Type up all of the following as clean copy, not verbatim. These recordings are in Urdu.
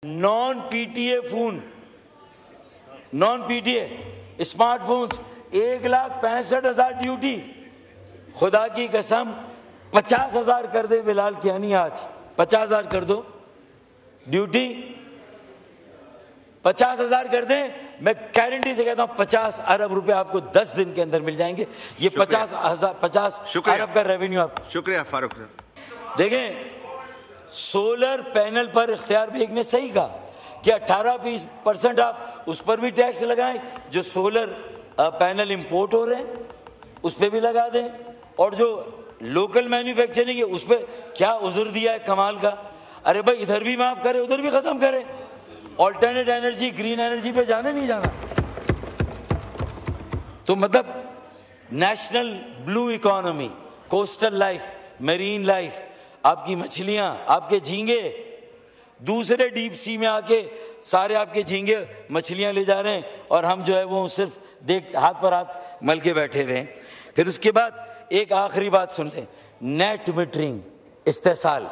Naan P T a phone, naan P T a smart phones 1,65,000 duty. خدا کی قسم 50,000 کر دے بلال کیانی آج 50,000 کر دو ڈیوٹی، 50,000 کر دیں. میں گارنٹی سے کہتا ہوں 50 ارب روپے آپ کو 10 دن کے اندر مل جائیں گے. یہ 50 ارب کا ریونیو آپ. شکریہ فاروق صاحب. دیکھیں سولر پینل پر اختیار بیگ نے صحیح کہا کہ 18% آپ اس پر بھی ٹیکس لگائیں جو سولر پینل امپورٹ ہو رہے ہیں اس پہ بھی لگا دیں، اور جو لوکل مینوفیکچرنگ ہے اس پہ کیا عذر دیا ہے کمال کا. ارے بھائی ادھر بھی معاف کرے ادھر بھی ختم کرے. آلٹرنیٹ انرجی گرین انرجی پہ جانا نہیں جانا. تو مطلب national blue economy, coastal life, marine life, آپ کی مچھلیاں، آپ کے جھینگے دوسرے ڈیپ سی میں آ کے سارے آپ کے جھینگے مچھلیاں لے جا رہے ہیں اور ہم جو ہے وہ صرف دیکھ ہاتھ پر ہاتھ مل کے بیٹھے ہوئے ہیں. پھر اس کے بعد ایک آخری بات سن لیں، نیٹ میٹرنگ استحصال.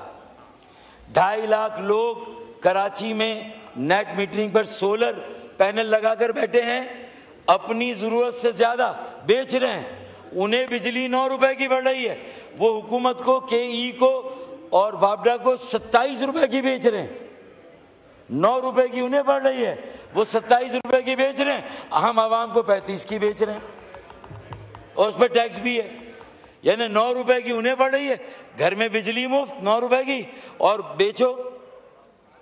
2.5 لاکھ لوگ کراچی میں نیٹ میٹرنگ پر سولر پینل لگا کر بیٹھے ہیں، اپنی ضرورت سے زیادہ بیچ رہے ہیں. انہیں بجلی 9 روپے کی بڑھ رہی ہے، وہ حکومت کو کے ای کو اور وابڈا کو 27 روپے کی بیچ رہے ہیں. 9 روپے کی انہیں بڑھ رہی ہے، وہ 27 روپے کی بیچ رہے ہیں، ہم عوام کو 35 کی بیچ رہے ہیں اور اس پہ ٹیکس بھی ہے. یعنی 9 روپے کی انہیں بڑھ رہی ہے، گھر میں بجلی مفت 9 روپے کی اور بیچو.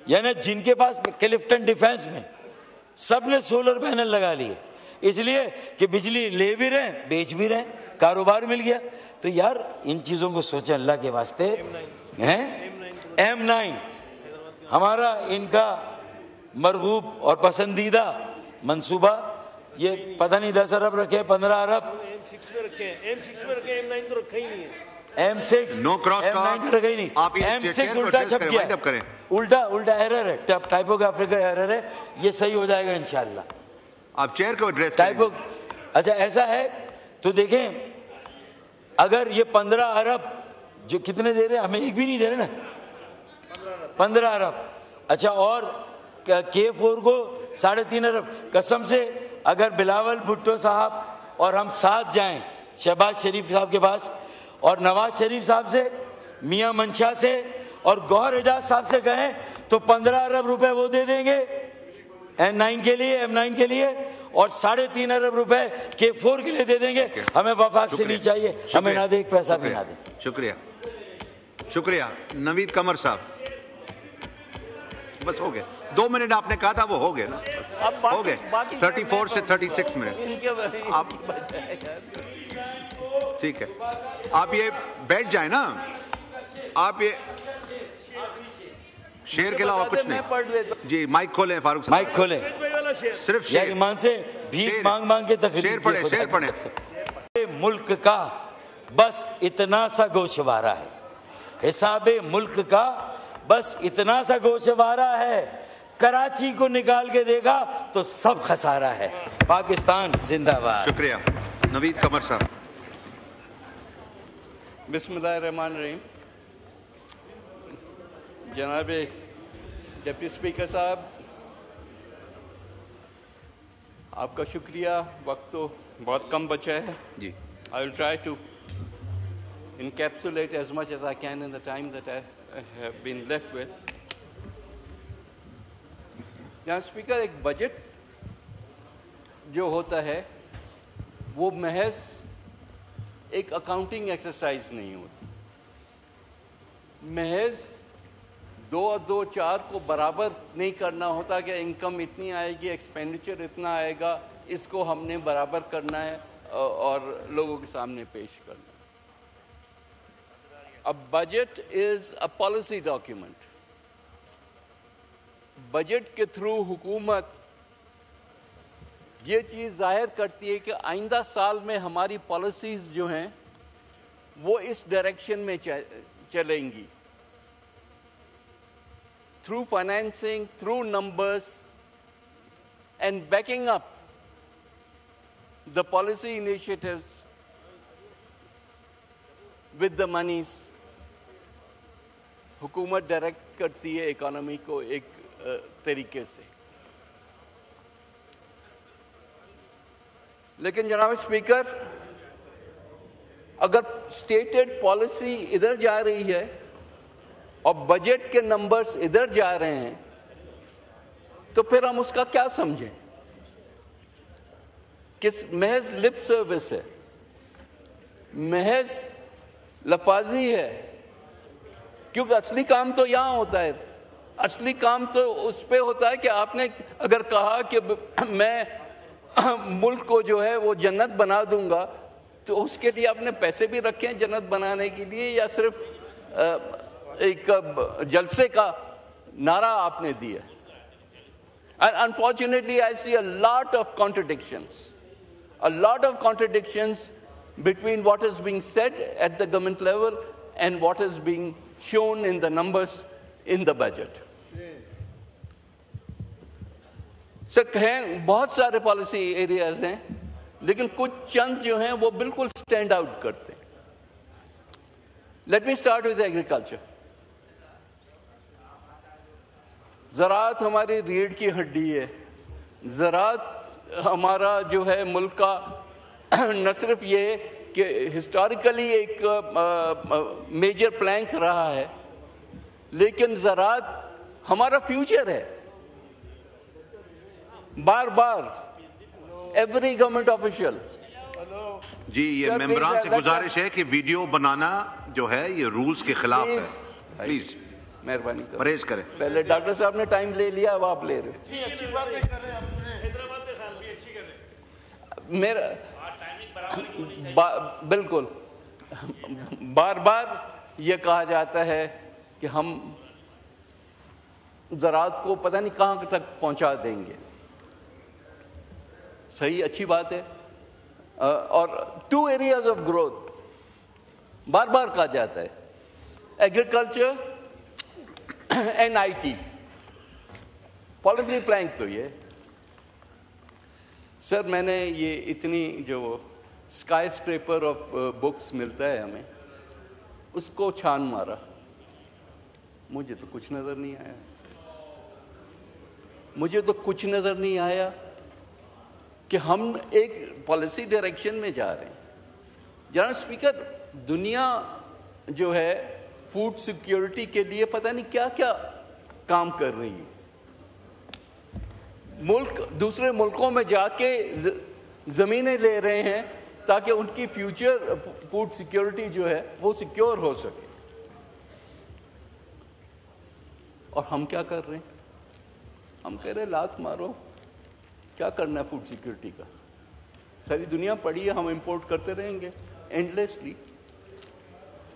یعنی جن کے پاس کلفٹن ڈیفینس میں سب نے سولر پینل لگا لیے اس لیے کہ بجلی لے بھی رہے ہیں بیچ بھی رہے ہیں، کاروبار مل گیا. تو یار ان چیزوں کو سوچیں اللہ کے واسطے. M9 ہمارا ان کا مرغوب اور پسندیدہ منصوبہ، یہ پتہ نہیں 10 ارب رکھے 15 ارب M6 میں رکھے ہیں، M6 میں رکھے ہیں، M9 تو رکھا ہی نہیں ہے. M6 نو کراس M9 تو رکھا ہی نہیں. آپ M6 الٹا چھپ گیا، الٹا ایرر ہے، ٹائپوگرافیکل ایرر ہے. یہ صحیح ہو جائے گا انشاءاللہ. آپ چیئر کو ایڈریس کریں. اچھا ایسا ہے تو دیکھیں اگر یہ 15 ارب جو کتنے دے رہے ہیں، ہمیں ایک بھی نہیں دے رہے نا، 15 ارب. اچھا اور K4 کو 3.5 ارب. قسم سے اگر بلاول بھٹو صاحب اور ہم ساتھ جائیں شہباز شریف صاحب کے پاس اور نواز شریف صاحب سے، میاں منشا سے اور گوہر اعجاز صاحب سے کہیں تو 15 ارب روپے وہ دے دیں گے M9 کے لیے اور 3.5 ارب روپے K4 کے لیے دے دیں گے. ہمیں وفاق سے نہیں چاہیے، ہمیں نہ دے ایک پیسہ بھی نہ دیں. شکریہ. نوید قمر صاحب بس ہو گئے 2 منٹ آپ نے کہا تھا وہ ہو گئے نا، ہو گئے 34 سے 36 منٹ. آپ ٹھیک ہے آپ یہ بیٹھ جائیں نا، آپ یہ شیر کے علاوہ کچھ نہیں. جی مائک کھولیں فاروق صاحب، مائک کھولیں. صرف شیر ایمان سے بھیک مانگ مانگ کے تقریر پڑھیں، شیر پڑھیں. ملک کا بس اتنا سا گوشوارہ ہے، حساب ملک کا بس اتنا سا گوشوارہ ہے، کراچی کو نکال کے دے گا تو سب خسارہ ہے. پاکستان زندہ باد. شکریہ. نوید قمر صاحب. بسم اللہ الرحمن الرحیم. جناب ڈپٹی اسپیکر صاحب آپ کا شکریہ. وقت تو بہت کم بچا ہے. جی I will try to encapsulate as much as I can in the time that I have been left with. جناب اسپیکر ایک بجٹ جو ہوتا ہے وہ محض ایک اکاؤنٹنگ ایکسرسائز نہیں ہوتی. محض 2 اور 2 4 کو برابر نہیں کرنا ہوتا کہ انکم اتنی آئے گی ایکسپینڈیچر اتنا آئے گا، اس کو ہم نے برابر کرنا ہے اور لوگوں کے سامنے پیش کرنا. اب budget is a policy document. Budget کے تھرو حکومت یہ چیز ظاہر کرتی ہے کہ آئندہ سال میں ہماری پالیسیز جو ہیں وہ اس ڈائریکشن میں چلیں گی. Through financing, through numbers, and backing up the policy initiatives with the monies, حکومت ڈائریکٹ کرتی ہے اکانومی کو ایک طریقے سے. لیکن جناب اسپیکر، اگر اسٹیٹڈ پالیسی ادھر جا رہی ہے اور بجٹ کے نمبرز ادھر جا رہے ہیں تو پھر ہم اس کا کیا سمجھیں؟ کس محض لپ سروس ہے، محض لفاظی ہے، کیونکہ اصلی کام تو یہاں ہوتا ہے. اصلی کام تو اس پہ ہوتا ہے کہ آپ نے اگر کہا کہ میں ملک کو جو ہے وہ جنت بنا دوں گا، تو اس کے لیے آپ نے پیسے بھی رکھے ہیں جنت بنانے کے لیے، یا صرف ایک جلسے کا نعرہ آپ نے دیا؟ And unfortunately, I see a lot of contradictions between what is being said at the government level and what is being shown in the numbers in the budget. سر کہیں بہت سارے پالیسی ایریاز ہیں، لیکن کچھ چند جو ہیں وہ بالکل سٹینڈ آؤٹ کرتے ہیں. Let me start with agriculture. زراعت ہماری ریڑھ کی ہڈی ہے. زراعت ہمارا جو ہے ملک کا نہ صرف یہ کہ ہسٹوریکلی ایک میجر پلانک رہا ہے، لیکن زراعت ہمارا فیوچر ہے. بار بار ایوری گورنمنٹ آفیشل. جی یہ ممبران سے گزارش ہے کہ ویڈیو بنانا جو ہے یہ رولز کے خلاف ہے. پلیز مہربانی پرہیز کریں. پہلے ڈاکٹر صاحب نے ٹائم لے لیا، اب آپ لے رہے. میرا بالکل بار بار یہ کہا جاتا ہے کہ ہم زراعت کو پتہ نہیں کہاں تک پہنچا دیں گے. صحیح، اچھی بات ہے. اور 2 areas of growth بار بار کہا جاتا ہے، agriculture and IT. Policy Planck تو یہ سر، میں نے یہ اتنی جو اسکائی اسکریپر آف بکس ملتا ہے ہمیں، اس کو چھان مارا، مجھے تو کچھ نظر نہیں آیا. مجھے تو کچھ نظر نہیں آیا کہ ہم ایک پالیسی ڈائریکشن میں جا رہے ہیں. جناب اسپیکر، دنیا جو ہے فوڈ سیکیورٹی کے لیے پتہ نہیں کیا کیا کام کر رہی ہے. ملک دوسرے ملکوں میں جا کے زمینیں لے رہے ہیں تاکہ ان کی فیوچر فوڈ سیکیورٹی جو ہے وہ سیکیور ہو سکے. اور ہم کیا کر رہے ہیں؟ ہم کہہ رہے لات مارو، کیا کرنا ہے فوڈ سیکیورٹی کا؟ ساری دنیا پڑی ہے، ہم امپورٹ کرتے رہیں گے اینڈلیسلی.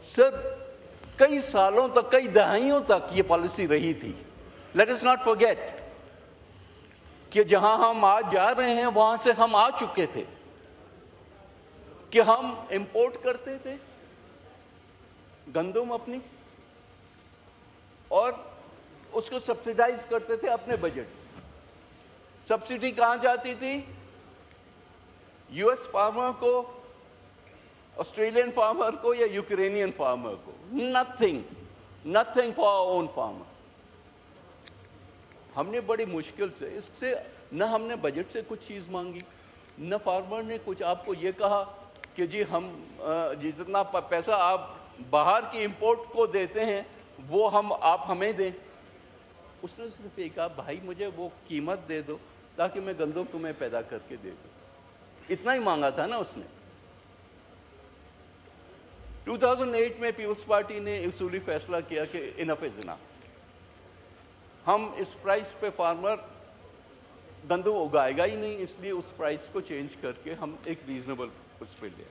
سر کئی سالوں تک، کئی دہائیوں تک یہ پالیسی رہی تھی. لیٹ اس ناٹ فورگیٹ کہ جہاں ہم آج جا رہے ہیں وہاں سے ہم آ چکے تھے، کہ ہم امپورٹ کرتے تھے گندم اپنی اور اس کو سبسیڈائز کرتے تھے اپنے بجٹ سے. سبسڈی کہاں جاتی تھی؟ US فارمر کو، آسٹریلین فارمر کو یا یوکرینین فارمر کو. Nothing for our own farmer. ہم نے بڑی مشکل سے، اس سے نہ ہم نے بجٹ سے کچھ چیز مانگی، نہ فارمر نے کچھ آپ کو یہ کہا کہ جی ہم جتنا پیسہ آپ باہر کی امپورٹ کو دیتے ہیں وہ آپ ہمیں دیں. اس نے صرف یہ کہا بھائی مجھے وہ قیمت دے دو تاکہ میں گندم تمہیں پیدا کر کے دے دوں. اتنا ہی مانگا تھا نا اس نے. 2008 میں پیپلز پارٹی نے اصولی فیصلہ کیا کہ انف از انف. ہم اس پرائس پہ فارمر گندم اگائے گا ہی نہیں، اس لیے اس پرائس کو چینج کر کے ہم ایک ریزنیبل اس پہ لے.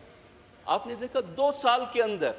آپ نے دیکھا 2 سال کے اندر